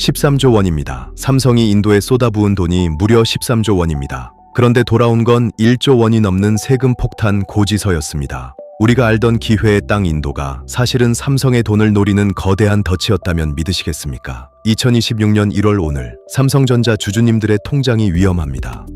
13조 원입니다. 삼성이 인도에 쏟아부은 돈이 무려 13조 원입니다. 그런데 돌아온 건 1조 원이 넘는 세금 폭탄 고지서였습니다. 우리가 알던 기회의 땅 인도가 사실은 삼성의 돈을 노리는 거대한 덫이었다면 믿으시겠습니까? 2026년 1월 오늘 삼성전자 주주님들의 통장이 위험합니다.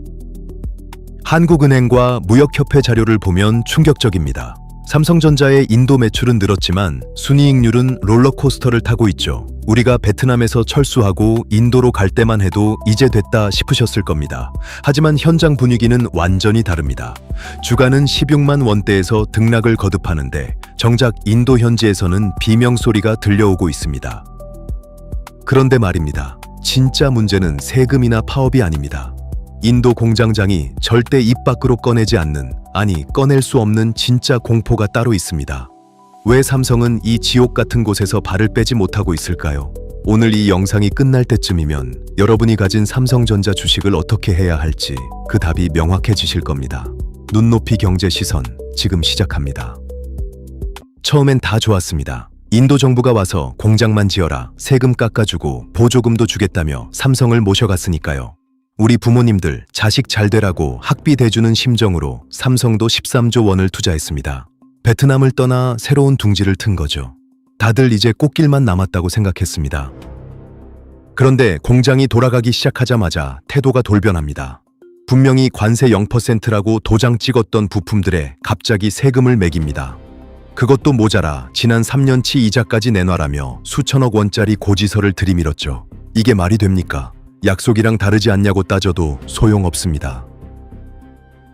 한국은행과 무역협회 자료를 보면 충격적입니다. 삼성전자의 인도 매출은 늘었지만 순이익률은 롤러코스터를 타고 있죠. 우리가 베트남에서 철수하고 인도로 갈 때만 해도 이제 됐다 싶으셨을 겁니다. 하지만 현장 분위기는 완전히 다릅니다. 주가는 16만 원대에서 등락을 거듭하는데 정작 인도 현지에서는 비명소리가 들려오고 있습니다. 그런데 말입니다. 진짜 문제는 세금이나 파업이 아닙니다. 인도 공장장이 절대 입 밖으로 꺼내지 않는, 아니 꺼낼 수 없는 진짜 공포가 따로 있습니다. 왜 삼성은 이 지옥 같은 곳에서 발을 빼지 못하고 있을까요? 오늘 이 영상이 끝날 때쯤이면 여러분이 가진 삼성전자 주식을 어떻게 해야 할지 그 답이 명확해지실 겁니다. 눈높이 경제 시선 지금 시작합니다. 처음엔 다 좋았습니다. 인도 정부가 와서 공장만 지어라, 세금 깎아주고 보조금도 주겠다며 삼성을 모셔갔으니까요. 우리 부모님들 자식 잘 되라고 학비 대주는 심정으로 삼성도 13조 원을 투자했습니다. 베트남을 떠나 새로운 둥지를 튼 거죠. 다들 이제 꽃길만 남았다고 생각했습니다. 그런데 공장이 돌아가기 시작하자마자 태도가 돌변합니다. 분명히 관세 0%라고 도장 찍었던 부품들에 갑자기 세금을 매깁니다. 그것도 모자라 지난 3년치 이자까지 내놔라며 수천억 원짜리 고지서를 들이밀었죠. 이게 말이 됩니까? 약속이랑 다르지 않냐고 따져도 소용없습니다.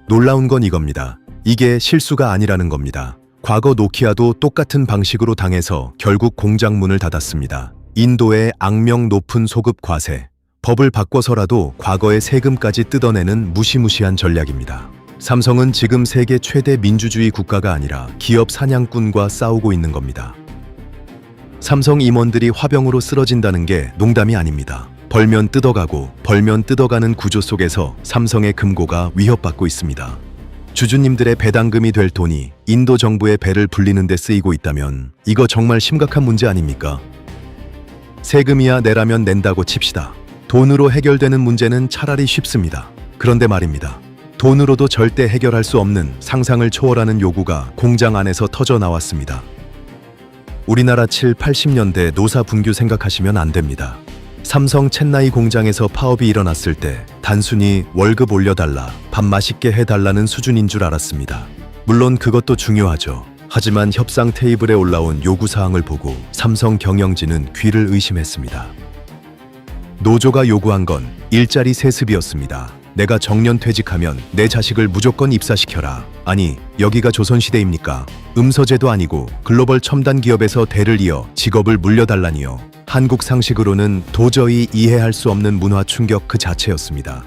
놀라운 건 이겁니다. 이게 실수가 아니라는 겁니다. 과거 노키아도 똑같은 방식으로 당해서 결국 공장 문을 닫았습니다. 인도의 악명 높은 소급 과세. 법을 바꿔서라도 과거의 세금까지 뜯어내는 무시무시한 전략입니다. 삼성은 지금 세계 최대 민주주의 국가가 아니라 기업 사냥꾼과 싸우고 있는 겁니다. 삼성 임원들이 화병으로 쓰러진다는 게 농담이 아닙니다. 벌면 뜯어가고 벌면 뜯어가는 구조 속에서 삼성의 금고가 위협받고 있습니다. 주주님들의 배당금이 될 돈이 인도 정부의 배를 불리는 데 쓰이고 있다면 이거 정말 심각한 문제 아닙니까? 세금이야 내라면 낸다고 칩시다. 돈으로 해결되는 문제는 차라리 쉽습니다. 그런데 말입니다. 돈으로도 절대 해결할 수 없는 상상을 초월하는 요구가 공장 안에서 터져 나왔습니다. 우리나라 7, 80년대 노사 분규 생각하시면 안 됩니다. 삼성 첸나이 공장에서 파업이 일어났을 때 단순히 월급 올려달라, 밥 맛있게 해달라는 수준인 줄 알았습니다. 물론 그것도 중요하죠. 하지만 협상 테이블에 올라온 요구사항을 보고 삼성 경영진은 귀를 의심했습니다. 노조가 요구한 건 일자리 세습이었습니다. 내가 정년 퇴직하면 내 자식을 무조건 입사시켜라. 아니, 여기가 조선시대입니까? 음서제도 아니고 글로벌 첨단 기업에서 대를 이어 직업을 물려달라니요. 한국 상식으로는 도저히 이해할 수 없는 문화 충격 그 자체였습니다.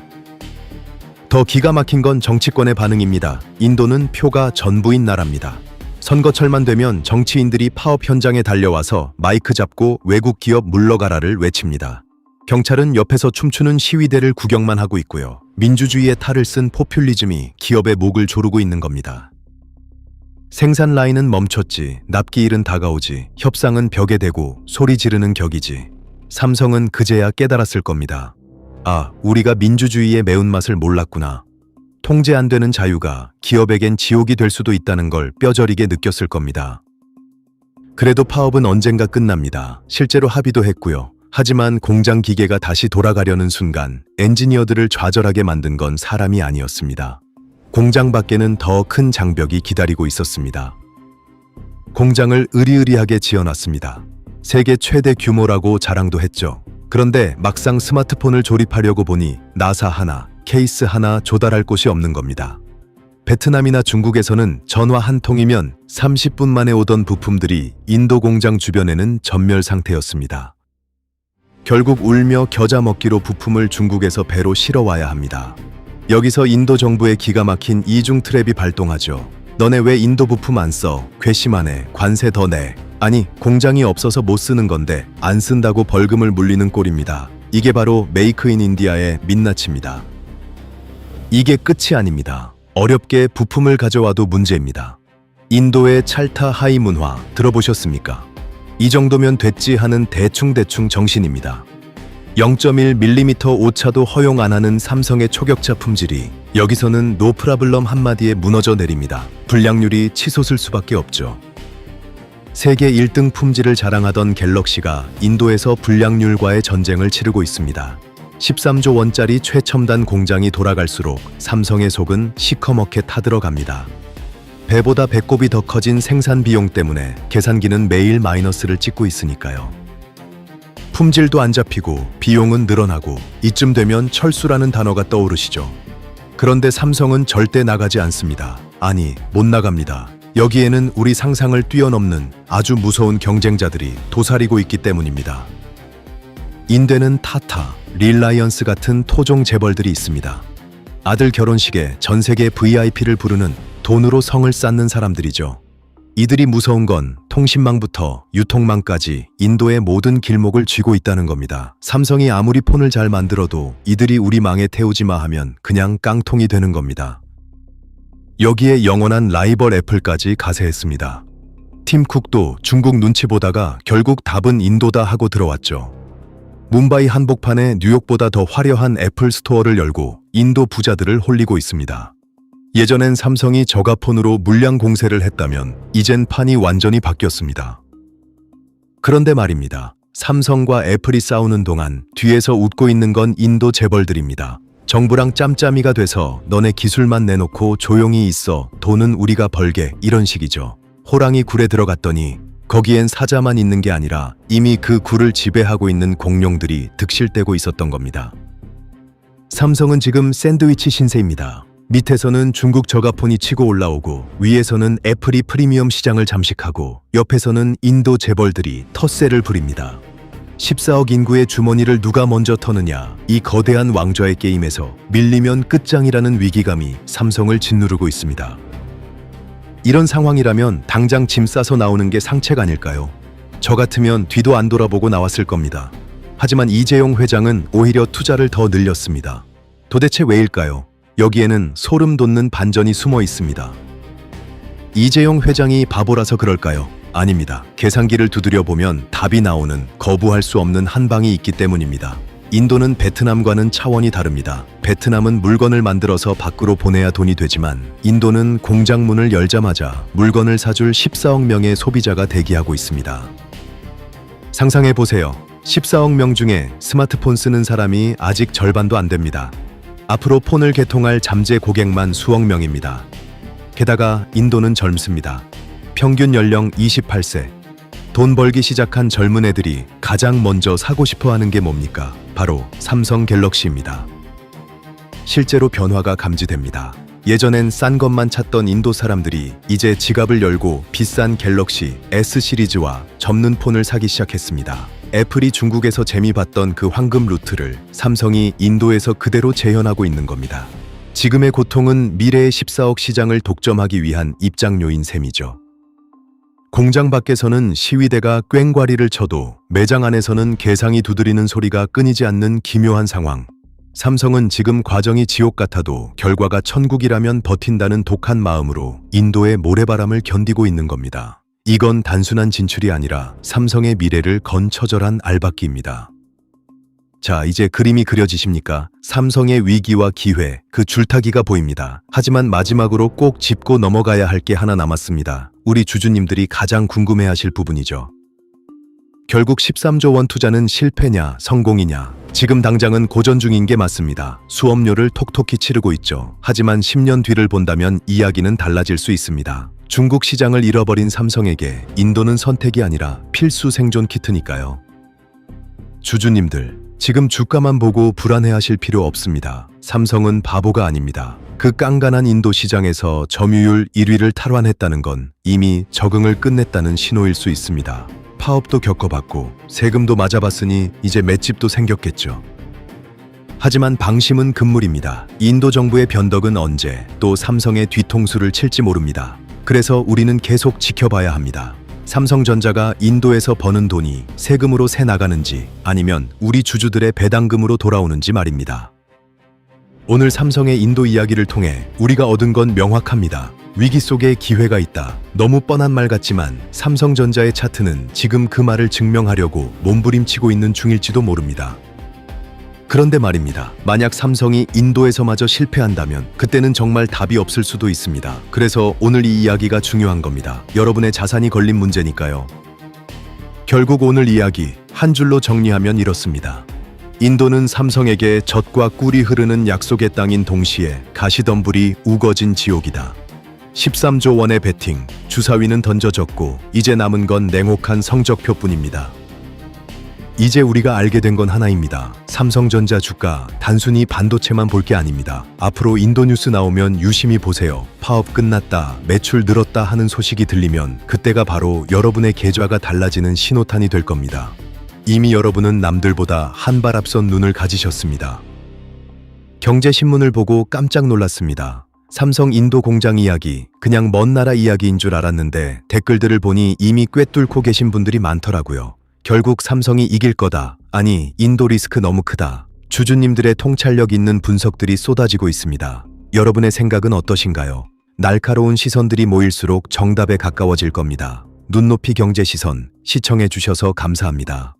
더 기가 막힌 건 정치권의 반응입니다. 인도는 표가 전부인 나라입니다. 선거철만 되면 정치인들이 파업 현장에 달려와서 마이크 잡고 외국 기업 물러가라를 외칩니다. 경찰은 옆에서 춤추는 시위대를 구경만 하고 있고요. 민주주의의 탈을 쓴 포퓰리즘이 기업의 목을 조르고 있는 겁니다. 생산 라인은 멈췄지, 납기일은 다가오지, 협상은 벽에 대고 소리 지르는 격이지. 삼성은 그제야 깨달았을 겁니다. 아, 우리가 민주주의의 매운맛을 몰랐구나. 통제 안 되는 자유가 기업에겐 지옥이 될 수도 있다는 걸 뼈저리게 느꼈을 겁니다. 그래도 파업은 언젠가 끝납니다. 실제로 합의도 했고요. 하지만 공장 기계가 다시 돌아가려는 순간 엔지니어들을 좌절하게 만든 건 사람이 아니었습니다. 공장 밖에는 더 큰 장벽이 기다리고 있었습니다. 공장을 으리으리하게 지어놨습니다. 세계 최대 규모라고 자랑도 했죠. 그런데 막상 스마트폰을 조립하려고 보니 나사 하나, 케이스 하나 조달할 곳이 없는 겁니다. 베트남이나 중국에서는 전화 한 통이면 30분 만에 오던 부품들이 인도 공장 주변에는 전멸 상태였습니다. 결국 울며 겨자 먹기로 부품을 중국에서 배로 실어와야 합니다. 여기서 인도 정부의 기가 막힌 이중 트랩이 발동하죠. 너네 왜 인도 부품 안 써? 괘씸하네. 관세 더 내. 아니, 공장이 없어서 못 쓰는 건데 안 쓴다고 벌금을 물리는 꼴입니다. 이게 바로 메이크 인 인디아의 민낯입니다. 이게 끝이 아닙니다. 어렵게 부품을 가져와도 문제입니다. 인도의 찰타 하이 문화 들어보셨습니까? 이 정도면 됐지 하는 대충대충 정신입니다. 0.1mm 오차도 허용 안 하는 삼성의 초격차 품질이 여기서는 노 프라블럼 한마디에 무너져 내립니다. 불량률이 치솟을 수밖에 없죠. 세계 1등 품질을 자랑하던 갤럭시가 인도에서 불량률과의 전쟁을 치르고 있습니다. 13조 원짜리 최첨단 공장이 돌아갈수록 삼성의 속은 시커멓게 타들어갑니다. 배보다 배꼽이 더 커진 생산 비용 때문에 계산기는 매일 마이너스를 찍고 있으니까요. 품질도 안 잡히고 비용은 늘어나고 이쯤 되면 철수라는 단어가 떠오르시죠. 그런데 삼성은 절대 나가지 않습니다. 아니, 못 나갑니다. 여기에는 우리 상상을 뛰어넘는 아주 무서운 경쟁자들이 도사리고 있기 때문입니다. 인대는 타타, 릴라이언스 같은 토종 재벌들이 있습니다. 아들 결혼식에 전 세계 VIP를 부르는 돈으로 성을 쌓는 사람들이죠. 이들이 무서운 건 통신망부터 유통망까지 인도의 모든 길목을 쥐고 있다는 겁니다. 삼성이 아무리 폰을 잘 만들어도 이들이 우리 망에 태우지 마 하면 그냥 깡통이 되는 겁니다. 여기에 영원한 라이벌 애플까지 가세했습니다. 팀 쿡도 중국 눈치 보다가 결국 답은 인도다 하고 들어왔죠. 뭄바이 한복판에 뉴욕보다 더 화려한 애플 스토어를 열고 인도 부자들을 홀리고 있습니다. 예전엔 삼성이 저가폰으로 물량 공세를 했다면 이젠 판이 완전히 바뀌었습니다. 그런데 말입니다. 삼성과 애플이 싸우는 동안 뒤에서 웃고 있는 건 인도 재벌들입니다. 정부랑 짬짬이가 돼서 너네 기술만 내놓고 조용히 있어, 돈은 우리가 벌게, 이런 식이죠. 호랑이 굴에 들어갔더니 거기엔 사자만 있는 게 아니라 이미 그 굴을 지배하고 있는 공룡들이 득실대고 있었던 겁니다. 삼성은 지금 샌드위치 신세입니다. 밑에서는 중국 저가폰이 치고 올라오고 위에서는 애플이 프리미엄 시장을 잠식하고 옆에서는 인도 재벌들이 텃세를 부립니다. 14억 인구의 주머니를 누가 먼저 터느냐, 이 거대한 왕좌의 게임에서 밀리면 끝장이라는 위기감이 삼성을 짓누르고 있습니다. 이런 상황이라면 당장 짐 싸서 나오는 게 상책 아닐까요? 저 같으면 뒤도 안 돌아보고 나왔을 겁니다. 하지만 이재용 회장은 오히려 투자를 더 늘렸습니다. 도대체 왜일까요? 여기에는 소름 돋는 반전이 숨어 있습니다. 이재용 회장이 바보라서 그럴까요? 아닙니다. 계산기를 두드려 보면 답이 나오는, 거부할 수 없는 한 방이 있기 때문입니다. 인도는 베트남과는 차원이 다릅니다. 베트남은 물건을 만들어서 밖으로 보내야 돈이 되지만 인도는 공장 문을 열자마자 물건을 사줄 14억 명의 소비자가 대기하고 있습니다. 상상해 보세요. 14억 명 중에 스마트폰 쓰는 사람이 아직 절반도 안 됩니다. 앞으로 폰을 개통할 잠재 고객만 수억 명입니다. 게다가 인도는 젊습니다. 평균 연령 28세. 돈 벌기 시작한 젊은 애들이 가장 먼저 사고 싶어 하는 게 뭡니까? 바로 삼성 갤럭시입니다. 실제로 변화가 감지됩니다. 예전엔 싼 것만 찾던 인도 사람들이 이제 지갑을 열고 비싼 갤럭시 S 시리즈와 접는 폰을 사기 시작했습니다. 애플이 중국에서 재미봤던 그 황금 루트를 삼성이 인도에서 그대로 재현하고 있는 겁니다. 지금의 고통은 미래의 14억 시장을 독점하기 위한 입장료인 셈이죠. 공장 밖에서는 시위대가 꽹과리를 쳐도 매장 안에서는 개상이 두드리는 소리가 끊이지 않는 기묘한 상황. 삼성은 지금 과정이 지옥 같아도 결과가 천국이라면 버틴다는 독한 마음으로 인도의 모래바람을 견디고 있는 겁니다. 이건 단순한 진출이 아니라 삼성의 미래를 건 처절한 알박기입니다. 자, 이제 그림이 그려지십니까? 삼성의 위기와 기회, 그 줄타기가 보입니다. 하지만 마지막으로 꼭 짚고 넘어가야 할 게 하나 남았습니다. 우리 주주님들이 가장 궁금해하실 부분이죠. 결국 13조 원 투자는 실패냐, 성공이냐? 지금 당장은 고전 중인 게 맞습니다. 수업료를 톡톡히 치르고 있죠. 하지만 10년 뒤를 본다면 이야기는 달라질 수 있습니다. 중국 시장을 잃어버린 삼성에게 인도는 선택이 아니라 필수 생존 키트니까요. 주주님들, 지금 주가만 보고 불안해하실 필요 없습니다. 삼성은 바보가 아닙니다. 그 깐깐한 인도 시장에서 점유율 1위를 탈환했다는 건 이미 적응을 끝냈다는 신호일 수 있습니다. 파업도 겪어봤고 세금도 맞아봤으니 이제 맷집도 생겼겠죠. 하지만 방심은 금물입니다. 인도 정부의 변덕은 언제 또 삼성의 뒤통수를 칠지 모릅니다. 그래서 우리는 계속 지켜봐야 합니다. 삼성전자가 인도에서 버는 돈이 세금으로 새 나가는지 아니면 우리 주주들의 배당금으로 돌아오는지 말입니다. 오늘 삼성의 인도 이야기를 통해 우리가 얻은 건 명확합니다. 위기 속에 기회가 있다. 너무 뻔한 말 같지만 삼성전자의 차트는 지금 그 말을 증명하려고 몸부림치고 있는 중일지도 모릅니다. 그런데 말입니다. 만약 삼성이 인도에서마저 실패한다면 그때는 정말 답이 없을 수도 있습니다. 그래서 오늘 이 이야기가 중요한 겁니다. 여러분의 자산이 걸린 문제니까요. 결국 오늘 이야기 한 줄로 정리하면 이렇습니다. 인도는 삼성에게 젖과 꿀이 흐르는 약속의 땅인 동시에 가시덤불이 우거진 지옥이다. 13조 원의 베팅, 주사위는 던져졌고 이제 남은 건 냉혹한 성적표뿐입니다. 이제 우리가 알게 된 건 하나입니다. 삼성전자 주가 단순히 반도체만 볼 게 아닙니다. 앞으로 인도 뉴스 나오면 유심히 보세요. 파업 끝났다, 매출 늘었다 하는 소식이 들리면 그때가 바로 여러분의 계좌가 달라지는 신호탄이 될 겁니다. 이미 여러분은 남들보다 한 발 앞선 눈을 가지셨습니다. 경제신문을 보고 깜짝 놀랐습니다. 삼성 인도 공장 이야기, 그냥 먼 나라 이야기인 줄 알았는데 댓글들을 보니 이미 꿰뚫고 계신 분들이 많더라고요. 결국 삼성이 이길 거다. 아니, 인도 리스크 너무 크다. 주주님들의 통찰력 있는 분석들이 쏟아지고 있습니다. 여러분의 생각은 어떠신가요? 날카로운 시선들이 모일수록 정답에 가까워질 겁니다. 눈높이 경제 시선, 시청해 주셔서 감사합니다.